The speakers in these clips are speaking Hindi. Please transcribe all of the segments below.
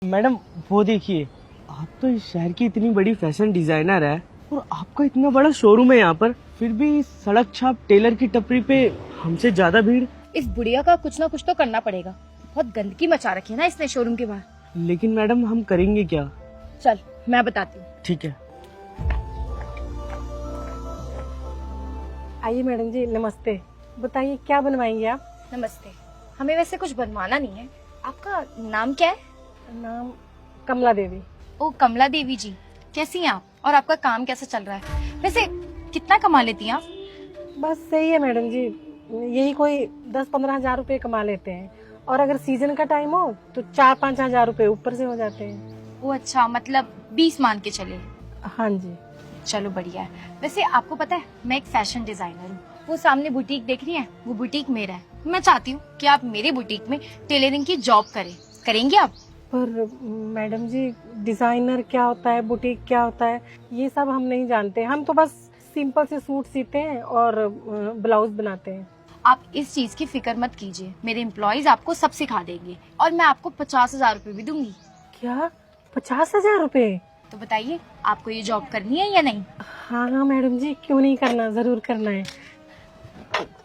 मैडम वो देखिए, आप तो इस शहर की इतनी बड़ी फैशन डिजाइनर है और आपका इतना बड़ा शोरूम है यहाँ पर, फिर भी सड़क छाप टेलर की टपरी पे हमसे ज्यादा भीड़। इस बुढ़िया का कुछ ना कुछ तो करना पड़ेगा। बहुत गंदगी मचा रखी है ना इसने शोरूम के बाहर। लेकिन मैडम हम करेंगे क्या? चल मैं बताती हूँ। ठीक है। आइए मैडम जी, नमस्ते। बताइए क्या बनवाएंगे आप? नमस्ते। हमें वैसे कुछ बनवाना नहीं है। आपका नाम क्या है? नाम कमला देवी। ओ कमला देवी जी, कैसी हैं आप और आपका काम कैसा चल रहा है? वैसे कितना कमा लेती हैं आप? बस सही है मैडम जी, यही कोई 10-15 हजार रुपए कमा लेते हैं, और अगर सीजन का टाइम हो तो 4-5 हजार रुपए ऊपर से हो जाते हैं। वो अच्छा, मतलब 20 मान के चले। हाँ जी। चलो बढ़िया है। वैसे आपको पता है मैं एक फैशन डिजाइनर हूँ। वो सामने बुटीक देख रही है, वो बुटीक मेरा है। मैं चाहती हूँ कि आप मेरे बुटीक में टेलरिंग की जॉब करेंगे आप? पर मैडम जी, डिजाइनर क्या होता है, बुटीक क्या होता है, ये सब हम नहीं जानते। हम तो बस सिंपल से सूट सीते हैं और ब्लाउज बनाते हैं। आप इस चीज की फिक्र मत कीजिए, मेरे एम्प्लॉइज आपको सब सिखा देंगे और मैं आपको 50,000 रूपए भी दूंगी। क्या 50,000 रुपए? तो बताइए आपको ये जॉब करनी है या नहीं? हाँ हाँ मैडम जी, क्यों नहीं करना, जरूर करना है।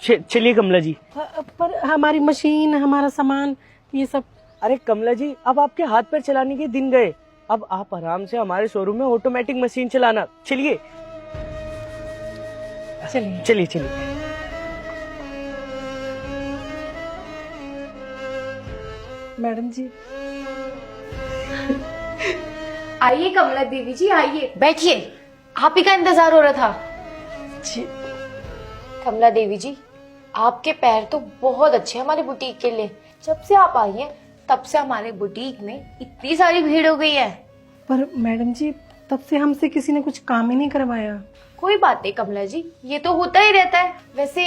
चलिए कमला जी। पर हमारी मशीन, हमारा सामान, ये सब। अरे कमला जी, अब आपके हाथ पैर चलाने के दिन गए। अब आप आराम से हमारे शोरूम में ऑटोमेटिक मशीन चलाना। चलिए चलिए चलिए चलिए। मैडम जी। आइए कमला देवी जी, आइए बैठिए। आप ही का इंतजार हो रहा था। जी कमला देवी जी, आपके पैर तो बहुत अच्छे हैं हमारे बुटीक के लिए। जब से आप आई हैं तब से हमारे बुटीक में इतनी सारी भीड़ हो गई है। पर मैडम जी, तब से हमसे किसी ने कुछ काम ही नहीं करवाया। कोई बात नहीं कमला जी, ये तो होता ही रहता है। वैसे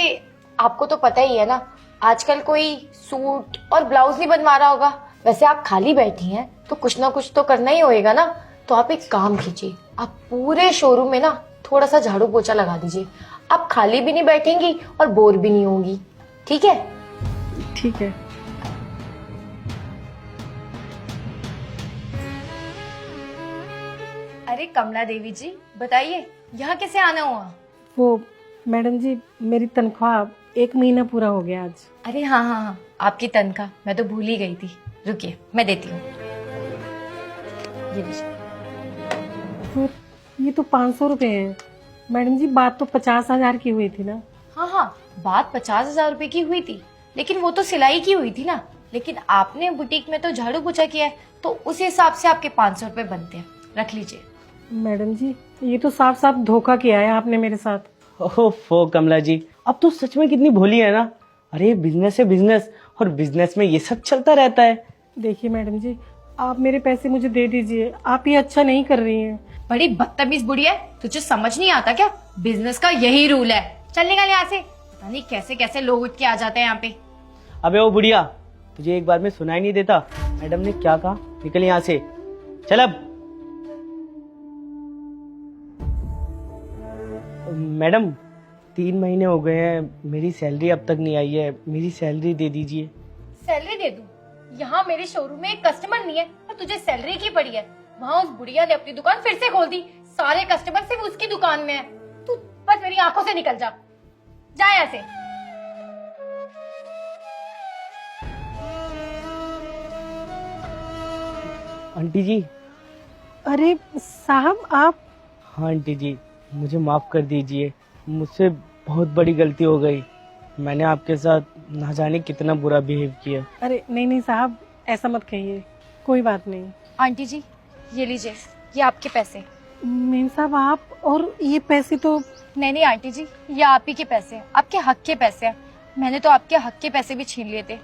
आपको तो पता ही है ना, आजकल कोई सूट और ब्लाउज नहीं बनवा रहा होगा। वैसे आप खाली बैठी हैं तो कुछ ना कुछ तो करना ही होएगा ना। तो आप एक काम कीजिए, आप पूरे शोरूम में ना थोड़ा सा झाड़ू पोछा लगा दीजिए। आप खाली भी नहीं बैठेंगी और बोर भी नहीं होंगी। ठीक है? ठीक है। अरे कमला देवी जी बताइए, यहाँ कैसे आना हुआ? वो मैडम जी, मेरी तनख्वाह 1 महीना पूरा हो गया आज। अरे हाँ हाँ हाँ, आपकी तनख्वाह मैं तो भूल ही गई थी। रुकिए मैं देती हूँ। ये लीजिए। पर ये तो 500 रुपए हैं। मैडम जी, बात तो 50,000 की हुई थी ना। हाँ हाँ, बात 50,000 रुपए की हुई थी, लेकिन वो तो सिलाई की हुई थी ना। लेकिन आपने बुटीक में तो झाड़ू पोछा किया है, तो उस हिसाब से आपके 500 रुपए बनते हैं। रख लीजिए। मैडम जी, ये तो साफ साफ धोखा किया है आपने मेरे साथ। ओहो कमला जी, अब तो सच में कितनी भोली है ना। अरे बिजनेस है बिजनेस, और बिजनेस में ये सब चलता रहता है। देखिए मैडम जी, आप मेरे पैसे मुझे दे दीजिए। आप ये अच्छा नहीं कर रही हैं। बड़ी बदतमीज बुढ़ी है, तुझे समझ नहीं आता क्या? बिजनेस का यही रूल है। चल निकल यहाँ से। पता नहीं कैसे कैसे लोग उठ के आ जाते हैं यहाँ पे। अबे ओ बुढ़िया, तुझे एक बार में सुनाई नहीं देता मैडम ने क्या कहा? निकल यहाँ से, चल अब। मैडम 3 महीने हो गए हैं, मेरी सैलरी अब तक नहीं आई है। मेरी सैलरी दे दीजिए। सैलरी दे दूं? यहाँ मेरे शोरूम में एक कस्टमर नहीं है और तुझे सैलरी की पड़ी है। वहाँ उस बुढ़िया ने अपनी दुकान फिर से खोल दी। सारे कस्टमर सिर्फ उसकी दुकान में है। तू बस मेरी आंखों से निकल जा। जा यहाँ से। आंटी जी। अरे साहब, आप? हाँ आंटी जी, मुझे माफ कर दीजिए। मुझसे बहुत बड़ी गलती हो गई। मैंने आपके साथ ना जाने कितना बुरा बिहेव किया। अरे नहीं नहीं साहब, ऐसा मत कहिए। कोई बात नहीं। आंटी जी ये लीजिए, ये आपके पैसे। मेम साहब, आप? और ये पैसे तो? नहीं नहीं आंटी जी, ये आप ही के पैसे हैं, आपके हक के पैसे हैं। मैंने तो आपके हक के पैसे भी छीन लिए थे।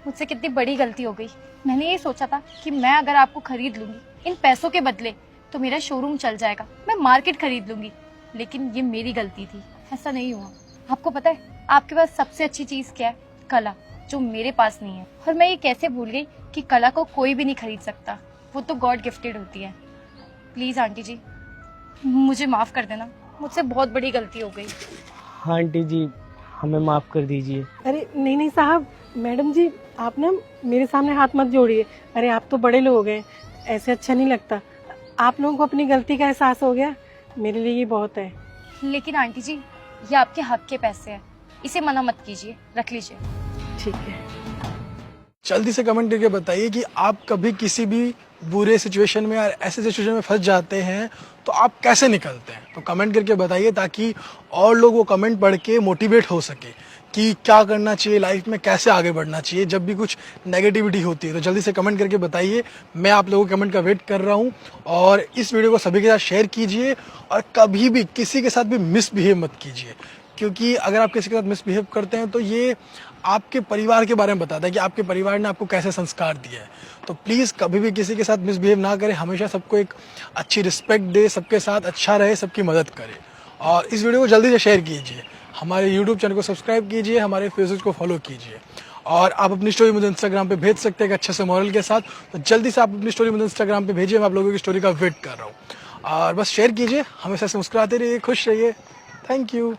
मुझसे कितनी बड़ी गलती हो गई। मैंने ये सोचा था कि मैं अगर आपको खरीद लूंगी इन पैसों के बदले तो मेरा शोरूम चल जाएगा, मैं मार्केट खरीद लूंगी। लेकिन ये मेरी गलती थी, ऐसा नहीं हुआ। आपको पता है आपके पास सबसे अच्छी चीज क्या है? कला, जो मेरे पास नहीं है। और मैं ये कैसे भूल गई कि कला को कोई भी नहीं खरीद सकता, वो तो गॉड गिफ्टेड होती है। प्लीज आंटी जी मुझे माफ कर देना, मुझसे बहुत बड़ी गलती हो गई। हाँ आंटी जी, हमें माफ कर दीजिए। अरे नहीं नहीं साहब, मैडम जी आप ना मेरे सामने हाथ मत जोड़िए। अरे आप तो बड़े लोग हैं, ऐसे अच्छा नहीं लगता। आप लोगों को अपनी गलती का एहसास हो गया, मेरे लिए ये बहुत है। लेकिन आंटी जी, ये आपके हक के पैसे हैं, इसे मना मत कीजिए, रख लीजिए। ठीक है। जल्दी से कमेंट करके बताइए कि आप कभी किसी भी बुरे सिचुएशन में या ऐसे सिचुएशन में फंस जाते हैं तो आप कैसे निकलते हैं। तो कमेंट करके बताइए ताकि और लोग वो कमेंट पढ़ के मोटिवेट हो सके कि क्या करना चाहिए लाइफ में, कैसे आगे बढ़ना चाहिए जब भी कुछ नेगेटिविटी होती है। तो जल्दी से कमेंट करके बताइए, मैं आप लोगों के कमेंट का वेट कर रहा हूँ। और इस वीडियो को सभी के साथ शेयर कीजिए और कभी भी किसी के साथ भी मिसबिहेव मत कीजिए, क्योंकि अगर आप किसी के साथ मिसबिहेव करते हैं तो ये आपके परिवार के बारे में बताता है कि आपके परिवार ने आपको कैसे संस्कार दिया है। तो प्लीज़ कभी भी किसी के साथ मिसबिहेव ना करें, हमेशा सबको एक अच्छी रिस्पेक्ट दे, सबके साथ अच्छा रहे, सबकी मदद करे। और इस वीडियो को जल्दी से शेयर कीजिए, हमारे यूट्यूब चैनल को सब्सक्राइब कीजिए, हमारे फेसबुक को फॉलो कीजिए। और आप अपनी स्टोरी मुझे इंस्टाग्राम पे भेज सकते हैं एक अच्छे से मॉरल के साथ। तो जल्दी से आप अपनी स्टोरी मुझे इंस्टाग्राम पे भेजिए, मैं आप लोगों की स्टोरी का वेट कर रहा हूँ। और बस शेयर कीजिए, हमेशा से मुस्कुराते रहिए, खुश रहिए। Thank you.